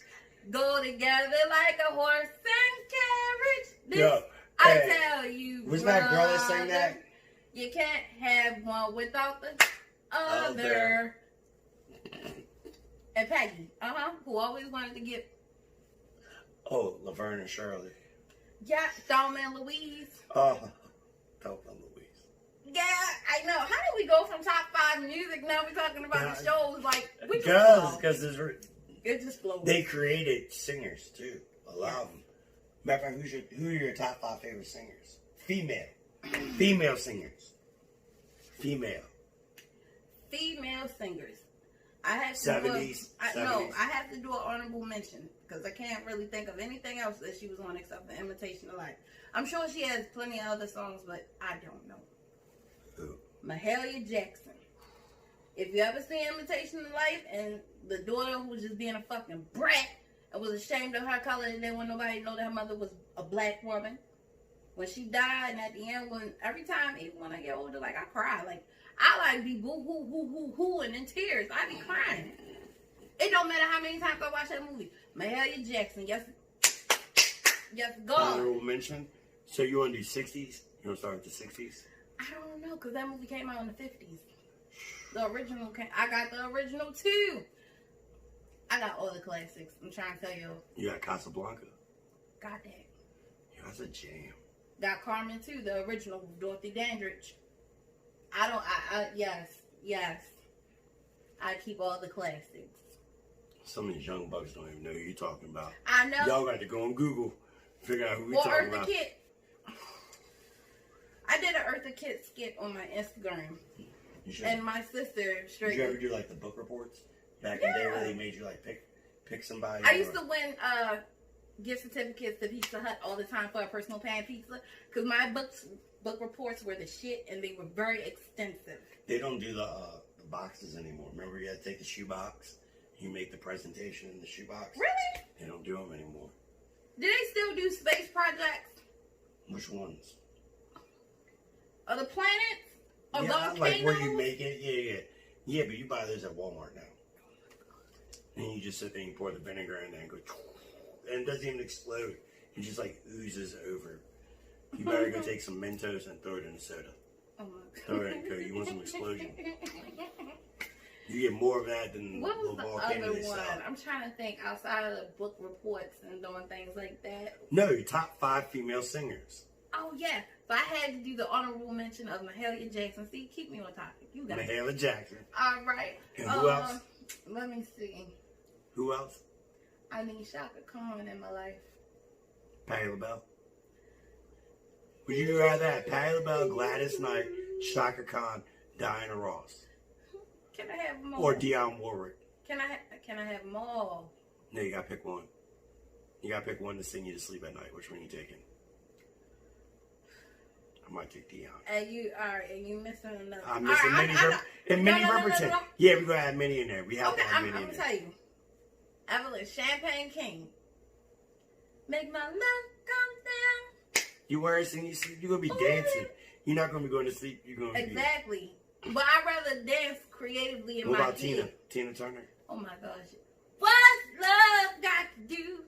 go together like a horse and carriage. I tell you, was that girl that sang that? You can't have one without the other. And Peggy, who always wanted to get. Oh, Laverne and Shirley. Yeah, Thelma and Louise. Oh, Thelma and Louise. Yeah, I know. How did we go from top 5 music? Now we're talking about the shows. Like, because it just flows. They created singers too. A lot of them. Matter of fact, who are your top 5 favorite singers? Female singers. Female singers. I have to 70s. I have to do an honorable mention because I can't really think of anything else that she was on except for Imitation of Life. I'm sure she has plenty of other songs, but I don't know. Who? Mahalia Jackson. If you ever see Imitation of Life and the daughter who was just being a fucking brat and was ashamed of her color and didn't want nobody to know that her mother was a black woman. When she died, and at the end, every time, even when I get older, like, I cry. Like, I be boo-hoo, and in tears. I be crying. It don't matter how many times I watch that movie. Mahalia Jackson, yes, God. Honorable mention. So you want to do 60s? You want to start with the 60s? I don't know, because that movie came out in the 50s. The original I got the original, too. I got all the classics. I'm trying to tell you. You got Casablanca. Got that. Yeah, that's a jam. Got Carmen too, the original Dorothy Dandridge. Yes. I keep all the classics. Some of these young bucks don't even know who you're talking about. I know. Y'all got to go on Google, figure out who we're talking about. Eartha Kitt. I did an Eartha Kitt skit on my Instagram. And my sister straight. Did you ever do like the book reports back in the day where they made you like pick somebody? I used to win gift certificates to Pizza Hut all the time for a personal pan pizza because my book reports were the shit and they were very extensive. They don't do the boxes anymore. Remember, you had to take the shoebox. You make the presentation in the shoebox. Really? They don't do them anymore. Do they still do space projects? Which ones? Of the planets? Of Yeah, those like where you volcanoes? make it. Yeah. Yeah, but you buy those at Walmart now. And you just sit there and you pour the vinegar in there and go, and it doesn't even explode. It just like oozes over. You better go take some Mentos and throw it in the soda. Oh my God. Throw it in, you want some explosion. You get more of that than What was the the volcano other they one? sell. I'm trying to think outside of the book reports and doing things like that. No, your top 5 female singers. Oh yeah, but I had to do the honorable mention of Mahalia Jackson. See, keep me on topic. You got it. Mahalia Jackson. All right. And who else? Let me see. Who else? I need Shaka Khan in my life. Patti LaBelle. Would you rather have Patti LaBelle, Gladys Knight, Shaka Khan, Diana Ross, Can I have more? or Dionne Warwick? Can I have them all? No, you gotta pick one. You gotta pick one to sing you to sleep at night. Which one are you taking? I might take Dionne. And you missing another. I'm missing All right, Minnie no, Riperton. no. Yeah, we're gonna add Minnie in there. We have Okay, to have I'm Minnie in gonna there. tell you. Evelyn Champagne King. Make my love come down. You weren't singing you sleep. You're gonna be dancing. You're not gonna be going to sleep. You're gonna be. Exactly. But I'd rather dance creatively in What my about Tina? head. Tina Turner. Oh my gosh. What's love got to do?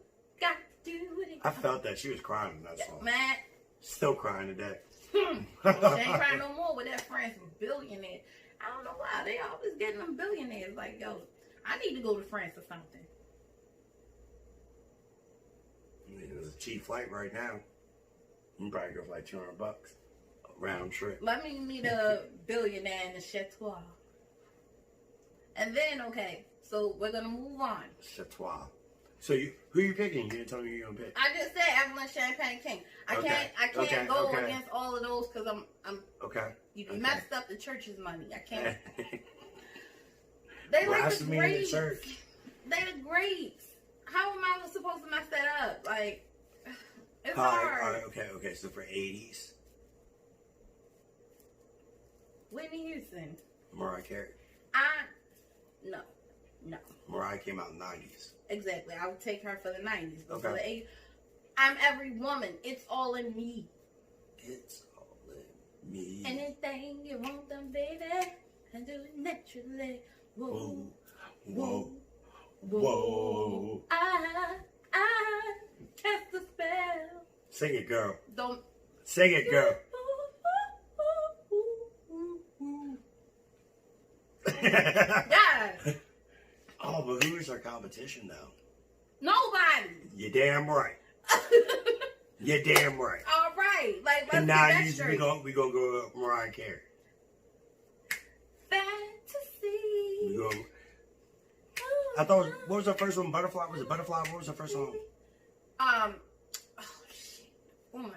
Got to do with it. I felt that she was crying in that song. Man, Still crying today. she ain't crying no more with that France billionaire. I don't know why. They always getting them billionaires. Like, yo, I need to go to France or something. It's a cheap flight right now. You can probably go for like $200 round trip. Let me meet a billionaire in the Chateau. And then, okay, so we're going to move on. Chateau. So who you picking? You didn't tell me who you're gonna pick. I just said Evelyn Champagne King. I can't go against all of those because I'm Okay. You messed up the church's money. I can't. They like the Blasphemy in the greats. church. They the greats. How am I supposed to mess that up? Like, it's All hard. right, okay. So for 80s, Whitney Houston. Mariah Carey. No. Mariah came out in the 90s. Exactly. I would take her for the 90s. But Okay. for the 80s, I'm every woman. It's all in me. It's all in me. Anything you want them, baby, and do it naturally. Whoa, Whoa. Whoa. I cast a spell. Sing it, girl. Don't. Sing it, girl. Guys, Oh, but who's our competition, though? nobody. You're damn right. You're damn right. All right, like let's And get now that we straight. gonna go with Mariah Carey. Fantasy. We gonna, I thought, what was her first one? Butterfly? Was it Butterfly? What was her first song? Oh shit. Oh my.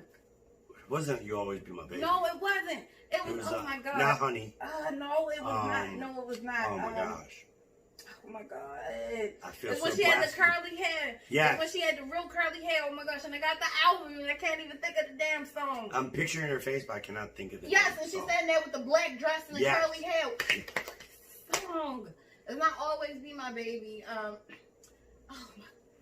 Wasn't You Always Be My Baby? No, it wasn't. It was. Oh my god. Not Honey. No, it was not. No, it was not. Oh my gosh. Oh my god. I feel It's so when she had the blasphemous. curly hair. Yes. It's when she had the real curly hair. Oh my gosh. And I got the album and I can't even think of the damn song. I'm picturing her face, but I cannot think of the Yes, name and of she's the song. standing there with the black dress and the Yes. curly hair. Song. It's Not Always Be My Baby. Oh my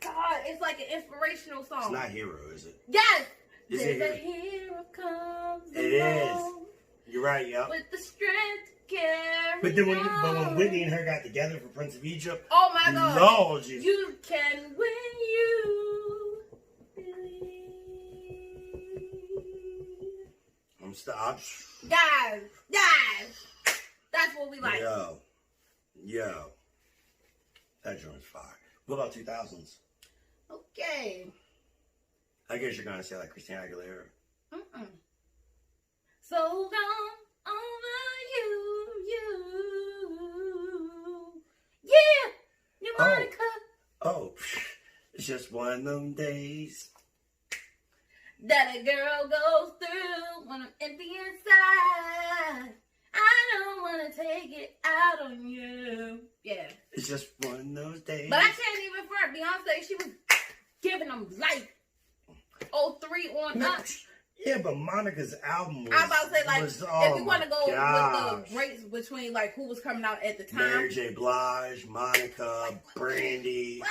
god. It's like an inspirational song. It's not Hero, is it? Yes. Is it There's a hero comes It is. along You're right, yeah. with the strength to carry But then when on. Whitney and her got together for Prince of Egypt, Oh my god. Lord Jesus. You can win you believe. I'm stop. Guys. That's what we like. Yo. That joint's fire. What about 2000s? Okay. I guess you're gonna say like Christina Aguilera. So gone over you. Yeah. You Monica. Oh, it's just one of them days. That a girl goes through when I'm empty inside. I don't want to take it out on you. Yeah. It's just one of those days. But I can't even front. Beyonce, she was giving them life. 03 on up. Yeah, but Monica's album was, I'm about to say, like, if we want to go with gosh. the greats between, like, who was coming out at the time. Mary J. Blige, Monica, Brandy, What?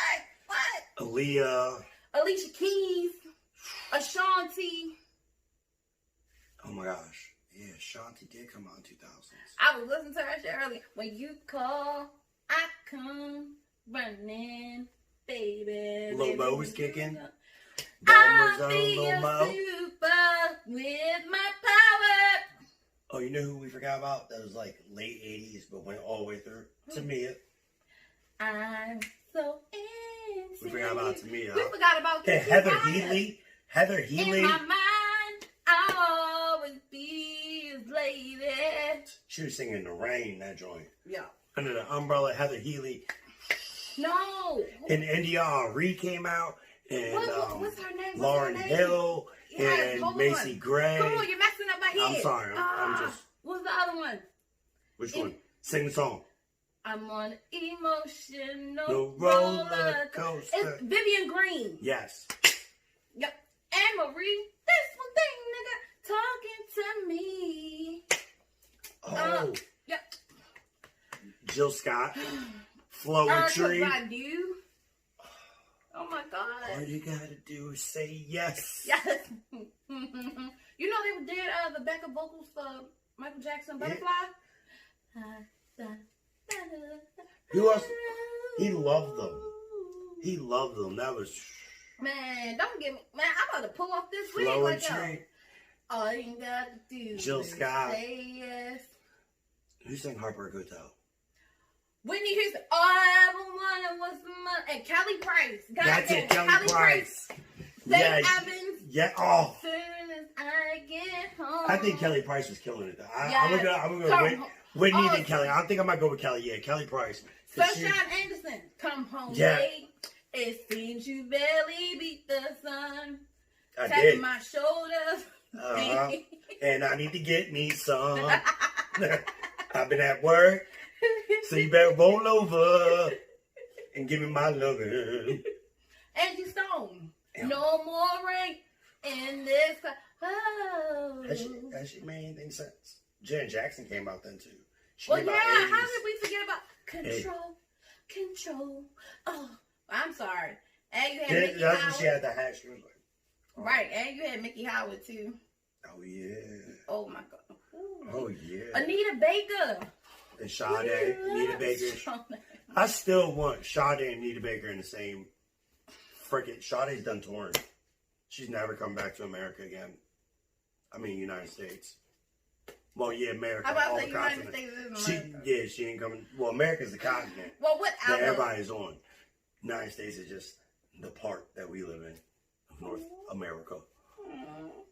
Aaliyah. Alicia Keys, Ashanti. Oh my gosh. Yeah, Shanti did come out in 2000s. I was listening to her shit earlier. When you call, I come running, baby. Lil Mo was kicking. I'll be a super with my power. Oh, you know who we forgot about? That was like late 80s, but went all the way through. Tamia. I'm so insane. We forgot about Tamia. We forgot about Heather Healy. Heather Healy. In my mind, I'll always be his lady. She was singing The Rain, that joint. Yeah. Under the umbrella, Heather Healy. No. And India Ari came out. And what's her name? Lauren Hill. Yes, and Macy Gray. Come on, you're messing up my head. I'm sorry. I'm just. What's the other one? Which one? Sing the song. I'm on an emotional The roller coaster. It's Vivian Green. Yes. Yep. And Marie, this one thing, nigga, talking to me. Oh. Yep. Jill Scott. Flowetry. Badu. Oh my God. All you gotta do is say yes. Yes. You know they did the backup vocals for Michael Jackson Butterfly? Yeah. Who else? He loved them. He loved them. That was... Man, don't get me... Man, I'm about to pull off this wig like yo. All you got to do Jill is Scott. say yes. Who sang Heartbreak Hotel? Whitney Houston. All I ever wanted was the money. And Kelly Price. That's it, Kelly Price. Faith Evans. Yeah. Oh. Soon as I get home. I think Kelly Price was killing it though. Yes. I'm gonna go Whitney than Kelly. I think I might go with Kelly. Yeah, Kelly Price. Sunshine Anderson. Come home late. It seems you barely beat the sun. I Tapping did. my shoulders. And I need to get me some. I've been at work, so you better roll over and give me my loving. Angie Stone. No more rain in this. Oh. Has she made anything since? Janet Jackson came out then too. Well, yeah. How did we forget about control? Control. Oh, I'm sorry. And you had Mickey that's Howard. when she had the hat. She was like, oh. Right, and you had Mickey Howard too. Oh yeah. Oh my God. Ooh. Oh yeah. Anita Baker. And Sade, Anita Baker. I still want Sade and Anita Baker in the same freaking. Sade's done touring. She's never come back to America again. I mean, United States. Well, yeah, America. How about all the the United continent. States is America? She ain't coming. Well, America's the continent. Well, what that album? everybody's on. United States is just the part that we live in, of North America.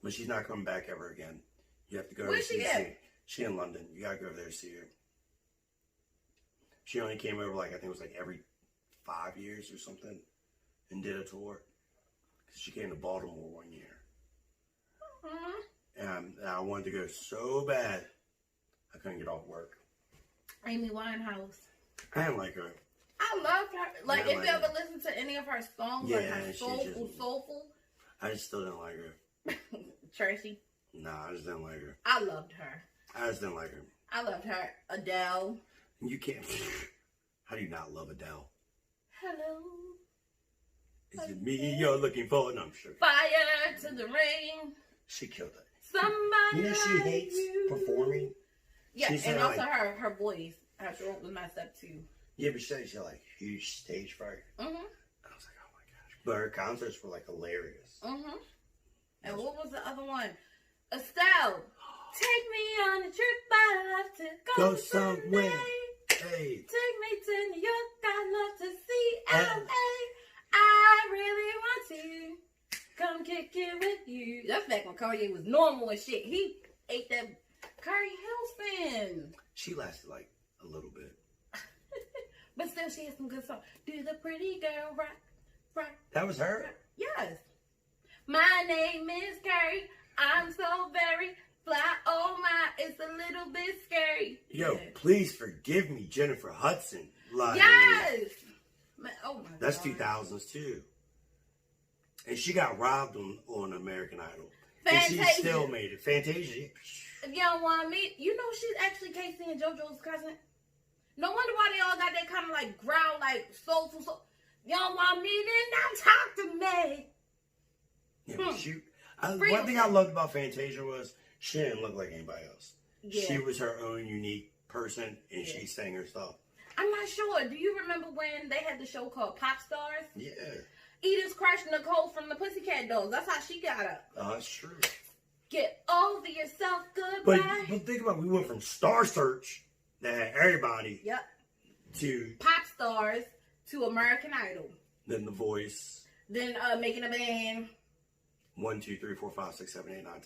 But she's not coming back ever again. You have to go. Where's she at? She in London. You gotta go over there to see her. She only came over like I think it was like every 5 years or something, and did a tour. Cause she came to Baltimore one year, and I wanted to go so bad, I couldn't get off work. Amy Winehouse. I didn't like her. I loved her. Like, if you ever listen to any of her songs, like her soulful. I just still didn't like her. Tracy. Nah, I just didn't like her. I loved her. I just didn't like her. I loved her. Adele. You can't. How do you not love Adele? Hello. Is it me you're looking for? No, I'm sure. Fire to the rain. She killed it. Somebody. You know she hates performing. Yeah, and also like, her voice. Her throat was messed up too. Yeah, but she had like huge stage fright. I was like, oh my gosh. But her concerts were like hilarious. And what was the other one? Estelle. Take me on a trip. I love to go somewhere. Hey. Take me to New York. I love to see LA. I really want to come kick it with you. That's back when Kanye was normal and shit. He ate that Curry Hill spin. She lasted like a little bit. But still, she had some good songs. Do the pretty girl rock. That was her? Rock. Yes. My name is Carrie. I'm so very fly. Oh my, it's a little bit scary. Yo, please forgive me, Jennifer Hudson. Like, yes. Man, oh my that's God. 2000s too. And she got robbed on American Idol. Fantasia. And she still made it. Fantasia. If you don't want me, you know she's actually Casey and JoJo's cousin. No wonder why they all got that kind of like growl, like soulful. You don't want me, then don't talk to me. Yeah, but one thing I loved about Fantasia was she didn't look like anybody else. Yeah. She was her own unique person, and she sang her stuff. I'm not sure. Do you remember when they had the show called Pop Stars? Yeah. Edith's crush Nicole from the Pussycat Dolls. That's how she got up. That's true. Get over yourself, goodbye. But think about it. We went from Star Search that had everybody. Yep. To Pop Stars to American Idol. Then The Voice. Then Making a Band. 1, 2, 3, 4, 5, 6, 7, 8, 9, 10.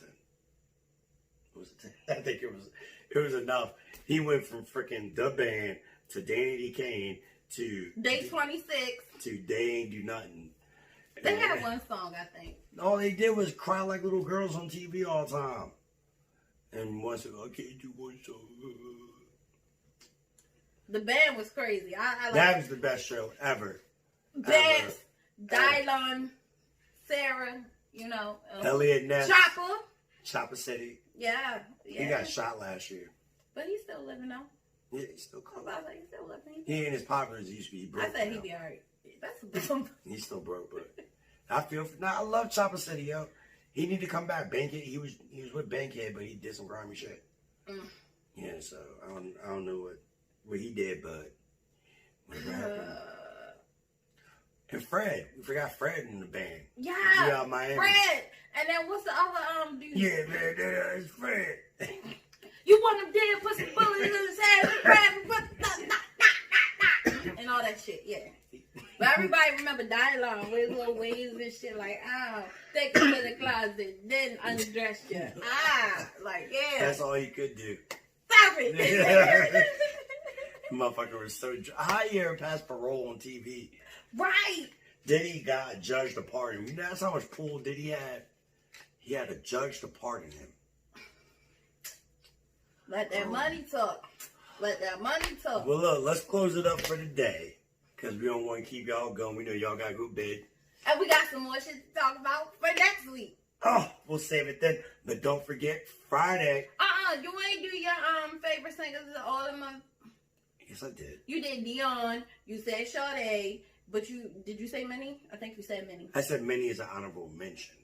What was it? 10? I think it was enough. He went from freaking The Band to Danny D. Kane to Day 26. To They Ain't Do Nothing. They had one song, I think. All they did was cry like little girls on TV all the time. And once I can't do one song. The band was crazy. I that was the best show ever. Best, Dylon, Sarah, Elliot Ness. Chopper City. Yeah. He got shot last year. But he's still living though. Yeah, he's still cool. I was like, he's still living. He ain't as popular as he used to be. Broke I said now. he'd be alright. That's a bump. He's still broke, but I love Chopper City, yo. He need to come back. Bankhead, he was with Bankhead, but he did some grimy shit. Yeah, so I don't know what he did, but whatever happened. And Fred, we forgot Fred in the band. Yeah, Miami. Fred. And then what's the other dude? Yeah, man, it's Fred. You want him dead? Put some bullets in his head, Fred. And all that shit, yeah. But everybody remember Dylon with his little waves and shit, like, take him to the closet, then undress you. Like, yeah. That's all he could do. Stop it. Motherfucker was so... How you ever pass parole on TV? Right. Diddy got judged to pardon him. You know that's how much pull Diddy had? He had a judge to pardon him. Let that money talk. Let that money talk. Well, look, let's close it up for today. Because we don't want to keep y'all going. We know y'all got to go to bed. And we got some more shit to talk about for next week. Oh, we'll save it then. But don't forget, Friday. You ain't do your favorite singers of all the month. Yes, I did. You did Dion. You said Sade. But did you say Minnie? I think you said Minnie. I said Minnie is an honorable mention.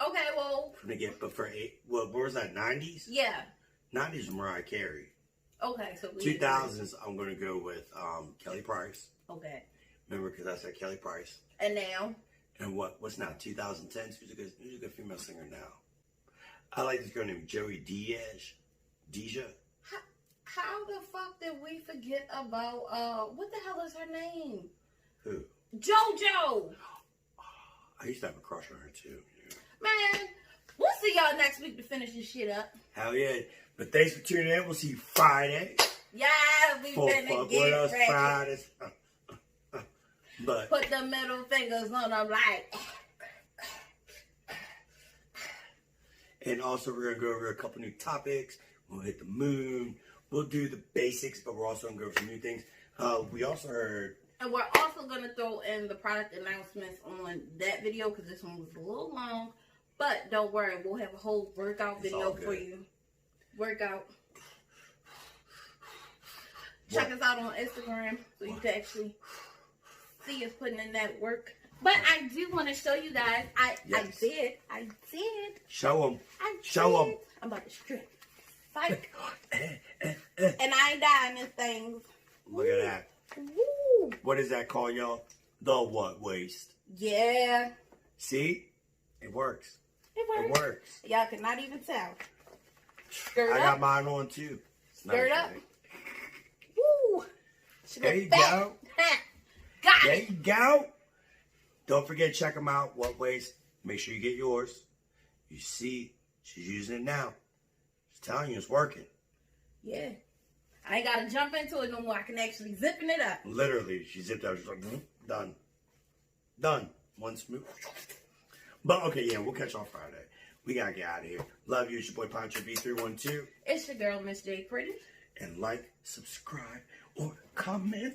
Okay, well. But for what was that, 90s? Yeah. 90s Mariah Carey. Okay, so 2000s, I'm going to go with Kelly Price. Okay. Remember, because I said Kelly Price. And now? And what's now, 2010s? Who's a good female singer now? I like this girl named Joey Diaz. Deja. How the fuck did we forget about, what the hell is her name? Who? JoJo. I used to have a crush on her, too. Yeah. Man, we'll see y'all next week to finish this shit up. Hell yeah. But thanks for tuning in. We'll see you Friday. Yeah, we finna get ready. Fridays. But put the middle fingers on them like. And also, we're going to go over a couple new topics. We'll hit the moon. We'll do the basics, but we're also going to go over some new things. We also heard... And we're also going to throw in the product announcements on that video because this one was a little long. But don't worry, we'll have a whole workout video for you. Workout. Check us out on Instagram so you can actually see us putting in that work. But I do want to show you guys. I did. Show them. Show them. I'm about to strip. Fight. And I ain't dying this thing. Look at that. Woo. What is that called, y'all? The what waist? Yeah. See? It works. It works. Y'all cannot even tell. Skirt I up. got mine on too. Skirt up. Woo. There you go. Got there it. You go. Don't forget to check them out. What waist? Make sure you get yours. You see, she's using it now. She's telling you it's working. Yeah. I ain't got to jump into it no more. I can actually zipping it up. Literally, she zipped out. She's like, done. Done. One smooth. But, okay, yeah, we'll catch you on Friday. We got to get out of here. Love you. It's your boy Pancho V312. It's your girl, Miss J Pretty. And like, subscribe, or comment.